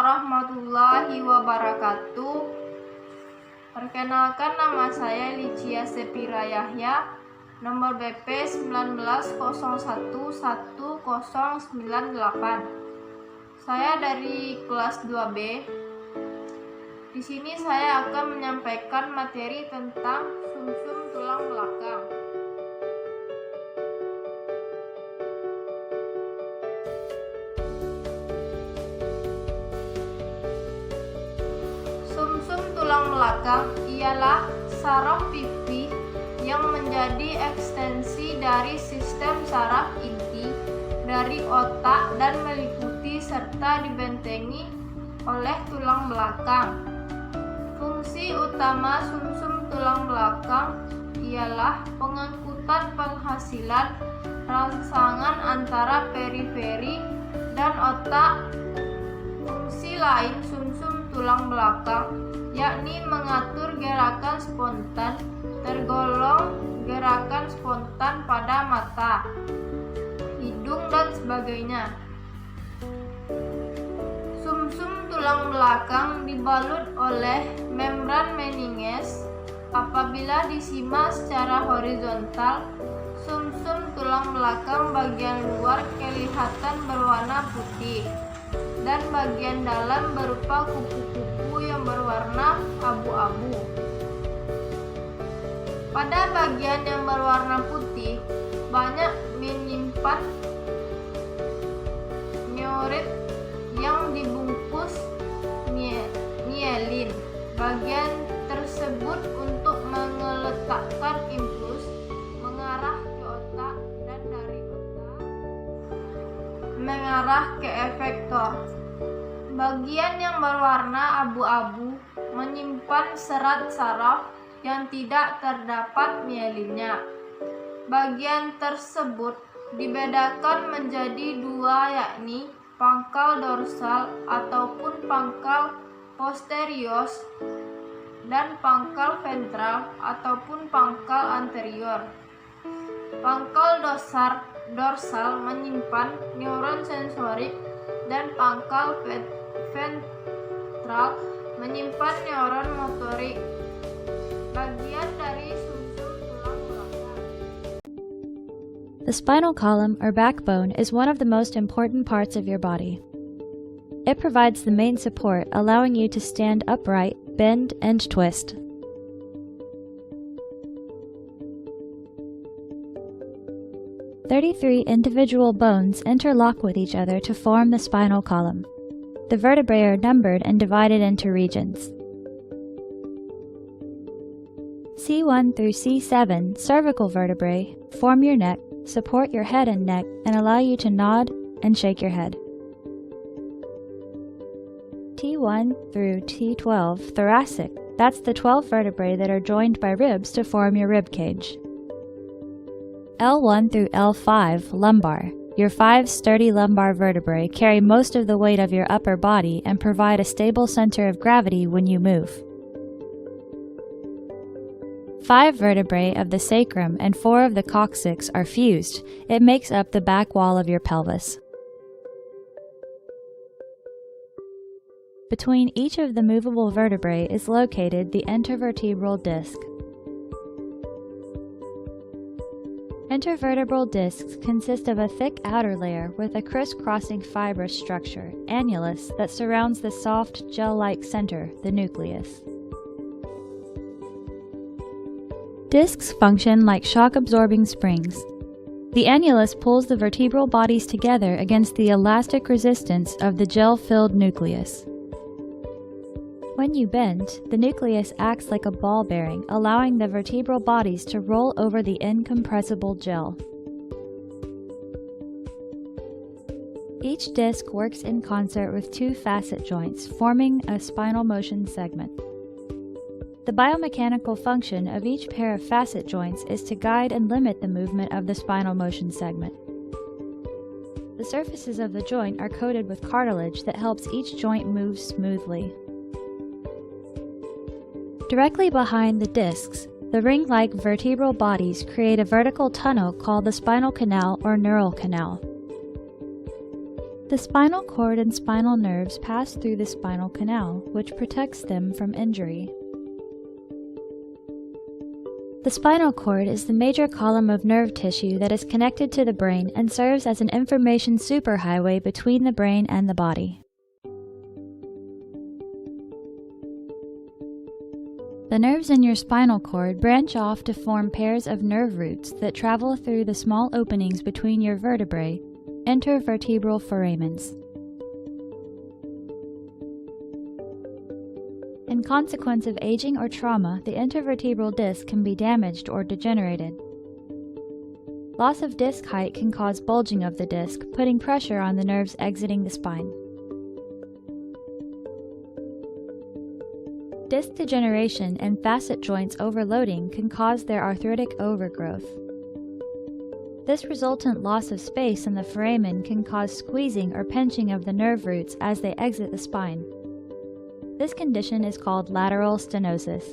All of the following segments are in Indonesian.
warahmatullahi wabarakatuh. Perkenalkan, nama saya Licia Sepira Yahya, nomor BP 19011098. Saya dari kelas 2B. Di sini saya akan menyampaikan materi tentang sumsum tulang belakang. Sumsum tulang belakang ialah saraf pipi yang menjadi ekstensi dari sistem saraf inti dari otak dan meliputi serta dibentengi oleh tulang belakang. Fungsi utama sumsum tulang belakang ialah pengangkutan penghasilan rangsangan antara periferi dan otak. Fungsi lain sumsum tulang belakang yakni mengatur gerakan spontan, tergolong gerakan spontan pada mata, hidung, dan sebagainya. Sumsum tulang belakang dibalut oleh membran meninges. Apabila disimak secara horizontal, sumsum tulang belakang bagian luar kelihatan berwarna putih dan bagian dalam berupa kupu-kupu yang berwarna abu-abu. Pada bagian yang berwarna putih banyak menyimpan neurit yang dibungkus mielin. Bagian tersebut untuk meletakkan impuls mengarah ke otak dan dari otak mengarah ke efektor. Bagian yang berwarna abu-abu menyimpan serat saraf yang tidak terdapat mielinnya. Bagian tersebut dibedakan menjadi dua, yakni pangkal dorsal ataupun pangkal posterior dan pangkal ventral ataupun pangkal anterior. Pangkal dorsal menyimpan neuron sensorik dan pangkal ventral menyimpan neuron motorik. Bagian dari sumsum tulang belakang. The spinal column, or backbone, is one of the most important parts of your body. It provides the main support, allowing you to stand upright, bend, and twist. "33 individual bones interlock with each other to form the spinal column. The vertebrae are numbered and divided into regions. C1 through C7 cervical vertebrae form your neck, support your head and neck, and allow you to nod and shake your head. T1 through T12 thoracic, that's the 12 vertebrae that are joined by ribs to form your rib cage. L1 through L5 lumbar, your 5 sturdy lumbar vertebrae carry most of the weight of your upper body and provide a stable center of gravity when you move. 5 vertebrae of the sacrum and 4 of the coccyx are fused. It makes up the back wall of your pelvis. Between each of the movable vertebrae is located the intervertebral disc. Intervertebral discs consist of a thick outer layer with a crisscrossing fibrous structure, annulus, that surrounds the soft, gel-like center, the nucleus. Discs function like shock-absorbing springs. The annulus pulls the vertebral bodies together against the elastic resistance of the gel-filled nucleus. When you bend, the nucleus acts like a ball bearing, allowing the vertebral bodies to roll over the incompressible gel. Each disc works in concert with 2 facet joints, forming a spinal motion segment. The biomechanical function of each pair of facet joints is to guide and limit the movement of the spinal motion segment. The surfaces of the joint are coated with cartilage that helps each joint move smoothly. Directly behind the discs, the ring-like vertebral bodies create a vertical tunnel called the spinal canal or neural canal. The spinal cord and spinal nerves pass through the spinal canal, which protects them from injury. The spinal cord is the major column of nerve tissue that is connected to the brain and serves as an information superhighway between the brain and the body. The nerves in your spinal cord branch off to form pairs of nerve roots that travel through the small openings between your vertebrae, intervertebral foramens. In consequence of aging or trauma, the intervertebral disc can be damaged or degenerated. Loss of disc height can cause bulging of the disc, putting pressure on the nerves exiting the spine. Disc degeneration and facet joints overloading can cause their arthritic overgrowth. This resultant loss of space in the foramen can cause squeezing or pinching of the nerve roots as they exit the spine. This condition is called lateral stenosis.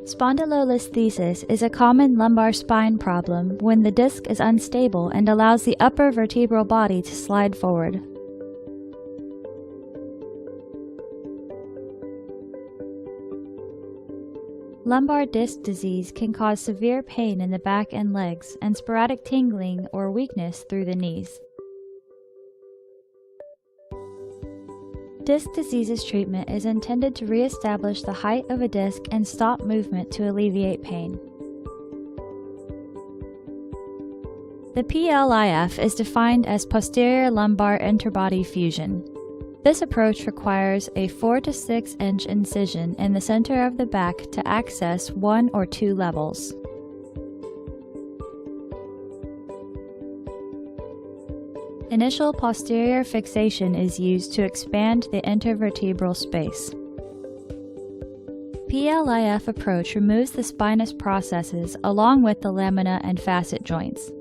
Spondylolisthesis is a common lumbar spine problem when the disc is unstable and allows the upper vertebral body to slide forward. Lumbar disc disease can cause severe pain in the back and legs and sporadic tingling or weakness through the knees. Disc disease's treatment is intended to re-establish the height of a disc and stop movement to alleviate pain. The PLIF is defined as posterior lumbar interbody fusion. This approach requires a 4 to 6 inch incision in the center of the back to access 1 or 2 levels. Initial posterior fixation is used to expand the intervertebral space. PLIF approach removes the spinous processes along with the lamina and facet joints.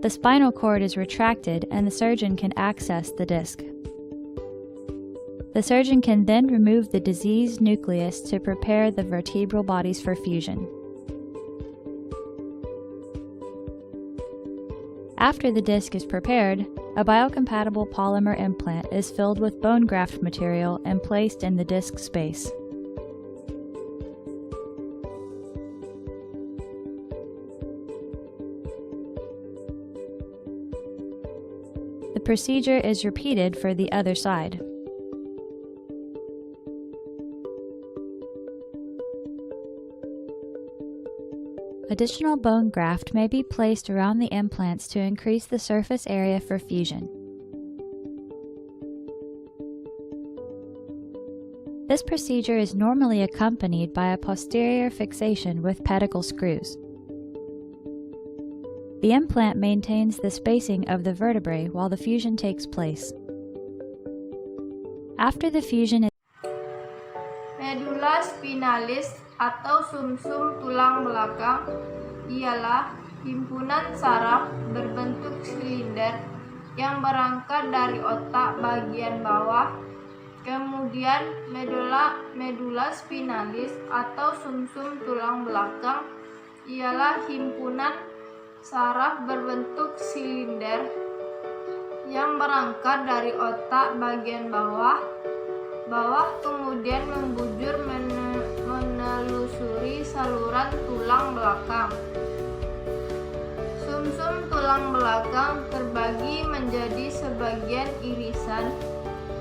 The spinal cord is retracted and the surgeon can access the disc. The surgeon can then remove the diseased nucleus to prepare the vertebral bodies for fusion. After the disc is prepared, a biocompatible polymer implant is filled with bone graft material and placed in the disc space. The procedure is repeated for the other side. Additional bone graft may be placed around the implants to increase the surface area for fusion. This procedure is normally accompanied by a posterior fixation with pedicle screws. The implant maintains the spacing of the vertebrae while the fusion takes place. After the fusion, Medula spinalis atau sumsum tulang belakang ialah himpunan saraf berbentuk silinder yang berangkat dari otak bagian bawah. Kemudian medula spinalis atau sumsum tulang belakang ialah himpunan saraf berbentuk silinder yang berangkat dari otak bagian bawah kemudian membujur menelusuri saluran tulang belakang. Sumsum tulang belakang terbagi menjadi sebagian irisan.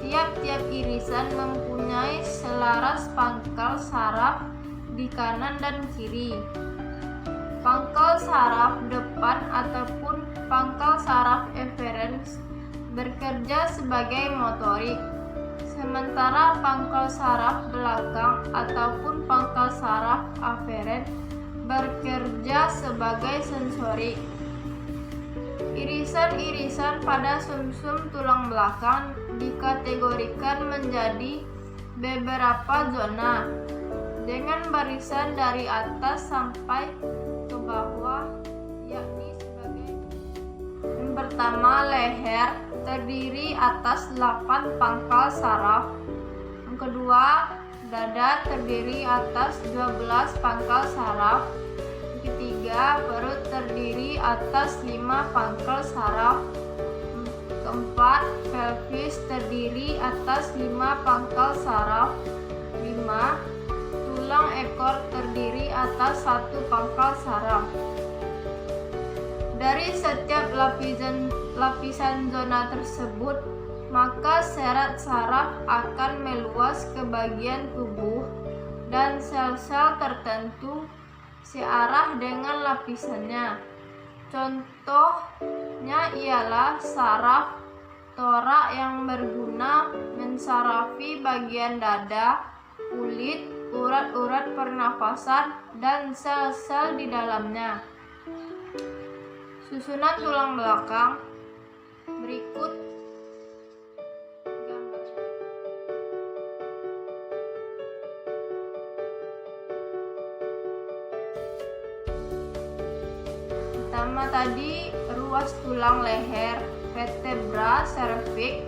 Tiap-tiap irisan mempunyai selaras pangkal saraf di kanan dan kiri. Pangkal saraf depan ataupun pangkal saraf efferens bekerja sebagai motorik, sementara pangkal saraf belakang ataupun pangkal saraf aferen bekerja sebagai sensorik. Irisan-irisan pada sumsum tulang belakang dikategorikan menjadi beberapa zona dengan barisan dari atas sampai ke bawah, yakni sebagai yang pertama leher terdiri atas 8 pangkal saraf. Yang kedua, dada terdiri atas 12 pangkal saraf. Yang Ketiga, perut terdiri atas 5 pangkal saraf. Keempat, pelvis terdiri atas 5 pangkal saraf. 5. Tulang ekor terdiri atas 1 pangkal saraf. Dari setiap lapisan zona tersebut, maka serat saraf akan meluas ke bagian tubuh dan sel-sel tertentu searah dengan lapisannya. Contohnya ialah saraf torak yang berguna mensarafi bagian dada, kulit, urat-urat pernafasan, dan sel-sel di dalamnya. Susunan tulang belakang berikut gambar. Pertama tadi, ruas tulang leher, vertebra cervix.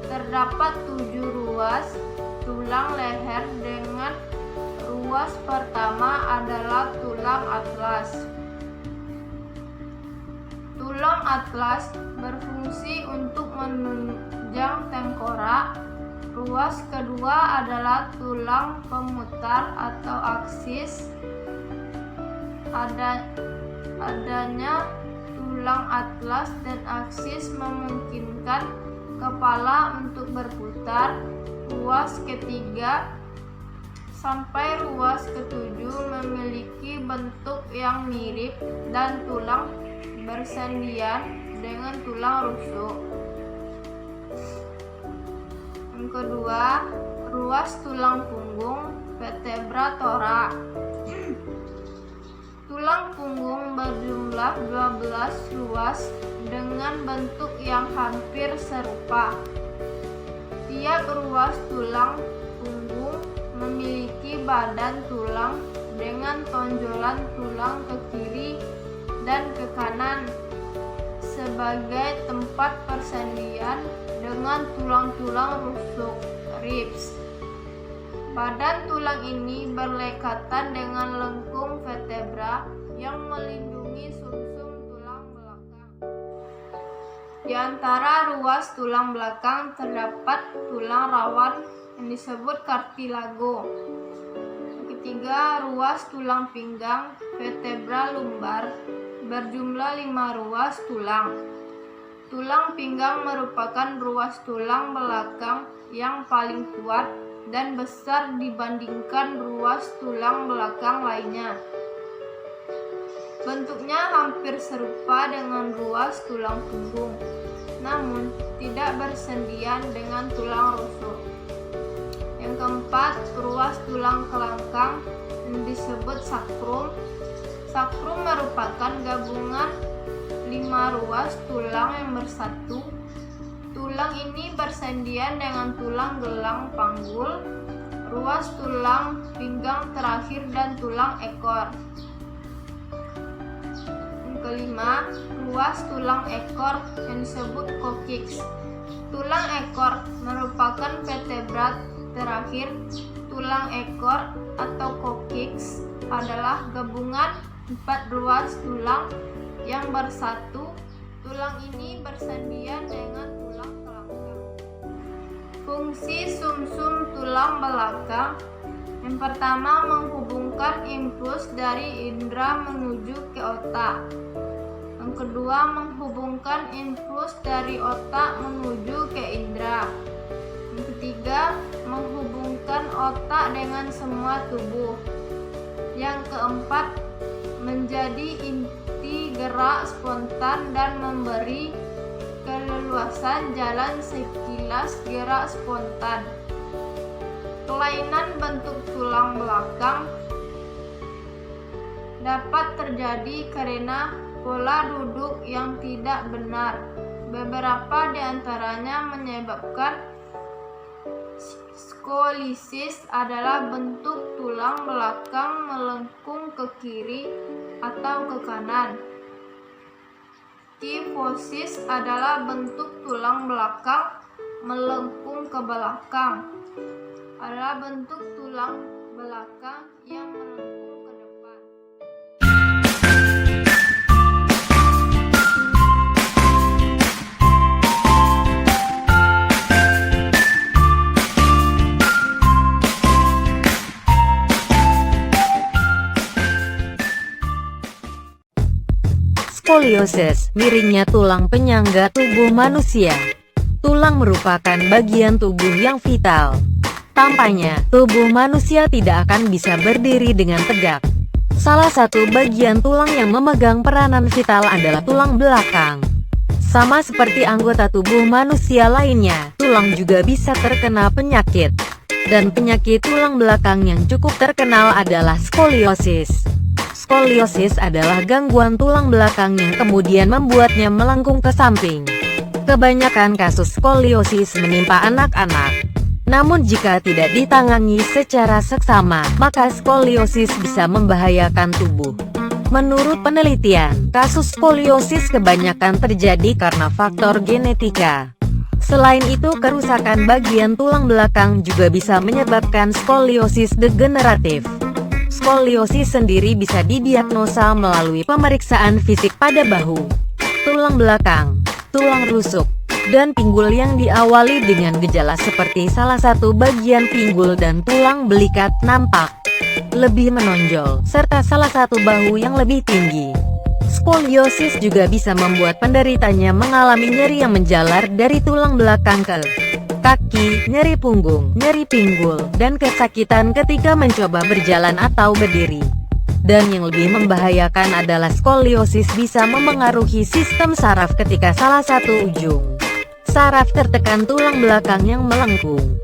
Terdapat 7 ruas tulang leher dengan ruas pertama adalah tulang atlas. Tulang atlas berfungsi untuk menunjang tengkorak. Ruas kedua adalah tulang pemutar atau aksis. Adanya tulang atlas dan aksis memungkinkan kepala untuk berputar. Ruas ketiga sampai ruas ketujuh memiliki bentuk yang mirip dan tulang bersendian dengan tulang rusuk. Yang kedua, ruas tulang punggung, vertebra thorax. Tulang punggung berjumlah 12 ruas dengan bentuk yang hampir serupa. Tiap ruas tulang punggung memiliki badan tulang dengan tonjolan tulang ke kiri dan ke kanan sebagai tempat persendian dengan tulang-tulang rusuk ribs. Badan tulang ini berlekatan dengan lengkung vertebra yang melindungi sumsum tulang belakang. Di antara ruas tulang belakang terdapat tulang rawan yang disebut cartilago. Ketiga, ruas tulang pinggang, vertebra lumbar, berjumlah 5 ruas tulang. Tulang pinggang merupakan ruas tulang belakang yang paling kuat dan besar dibandingkan ruas tulang belakang lainnya. Bentuknya hampir serupa dengan ruas tulang punggung, namun tidak bersendian dengan tulang rusuk. Yang keempat, ruas tulang kelangkang yang disebut sakrum. Sakrum merupakan gabungan 5 ruas tulang yang bersatu. Tulang ini bersendian dengan tulang gelang panggul, ruas tulang pinggang terakhir, dan tulang ekor. Yang kelima, ruas tulang ekor yang disebut coccyx. Tulang ekor merupakan vertebra terakhir. Tulang ekor atau coccyx adalah gabungan 4 ruas tulang yang bersatu. Tulang ini bersendian dengan tulang kelangkang. Fungsi sumsum tulang belakang. Yang pertama, menghubungkan impuls dari indera menuju ke otak. Yang kedua, menghubungkan impuls dari otak menuju ke indera. Yang ketiga, menghubungkan otak dengan semua tubuh. Yang keempat, menjadi inti gerak spontan dan memberi keleluasan jalan sekilas gerak spontan. Kelainan bentuk tulang belakang dapat terjadi karena pola duduk yang tidak benar. Beberapa di antaranya menyebabkan skolisis adalah bentuk tulang belakang melengkung ke kiri atau ke kanan. Kyphosis adalah bentuk tulang belakang melengkung ke belakang. Adalah bentuk tulang belakang yang melengkung ke depan. skoliosis, miringnya tulang penyangga tubuh manusia. Tulang merupakan bagian tubuh yang vital. Tampaknya, tubuh manusia tidak akan bisa berdiri dengan tegak. Salah satu bagian tulang yang memegang peranan vital adalah tulang belakang. Sama seperti anggota tubuh manusia lainnya, tulang juga bisa terkena penyakit. Dan penyakit tulang belakang yang cukup terkenal adalah skoliosis. Skoliosis adalah gangguan tulang belakang yang kemudian membuatnya melengkung ke samping. Kebanyakan kasus skoliosis menimpa anak-anak. Namun jika tidak ditangani secara seksama, maka skoliosis bisa membahayakan tubuh. Menurut penelitian, kasus skoliosis kebanyakan terjadi karena faktor genetika. Selain itu, kerusakan bagian tulang belakang juga bisa menyebabkan skoliosis degeneratif. Skoliosis sendiri bisa didiagnosa melalui pemeriksaan fisik pada bahu, tulang belakang, tulang rusuk, dan pinggul yang diawali dengan gejala seperti salah satu bagian pinggul dan tulang belikat nampak lebih menonjol, serta salah satu bahu yang lebih tinggi. Skoliosis juga bisa membuat penderitanya mengalami nyeri yang menjalar dari tulang belakang ke kaki, nyeri punggung, nyeri pinggul, dan kesakitan ketika mencoba berjalan atau berdiri. Dan yang lebih membahayakan adalah skoliosis bisa memengaruhi sistem saraf ketika salah satu ujung saraf tertekan tulang belakang yang melengkung.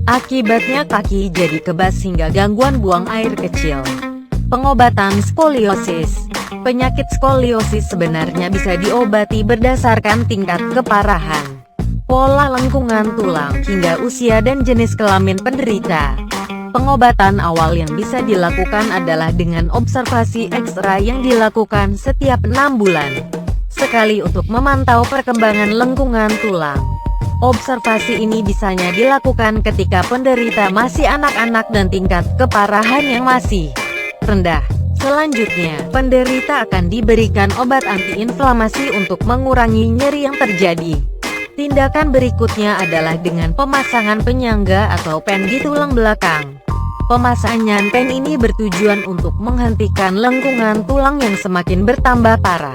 Akibatnya kaki jadi kebas hingga gangguan buang air kecil. Pengobatan skoliosis. Penyakit skoliosis sebenarnya bisa diobati berdasarkan tingkat keparahan, pola lengkungan tulang, hingga usia dan jenis kelamin penderita. Pengobatan awal yang bisa dilakukan adalah dengan observasi ekstra yang dilakukan setiap 6 bulan sekali untuk memantau perkembangan lengkungan tulang. Observasi ini bisanya dilakukan ketika penderita masih anak-anak dan tingkat keparahan yang masih rendah. Selanjutnya, penderita akan diberikan obat antiinflamasi untuk mengurangi nyeri yang terjadi. Tindakan berikutnya adalah dengan pemasangan penyangga atau pen di tulang belakang. Pemasangan pen ini bertujuan untuk menghentikan lengkungan tulang yang semakin bertambah parah.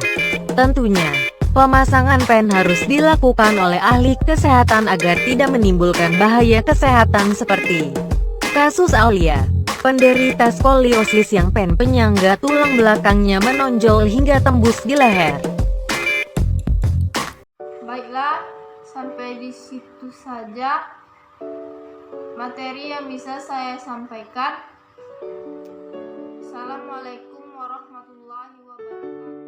Tentunya, pemasangan pen harus dilakukan oleh ahli kesehatan agar tidak menimbulkan bahaya kesehatan seperti kasus Aulia, penderita skoliosis yang pen penyangga tulang belakangnya menonjol hingga tembus di leher. Baiklah, sampai di situ saja materi yang bisa saya sampaikan. Assalamualaikum warahmatullahi wabarakatuh.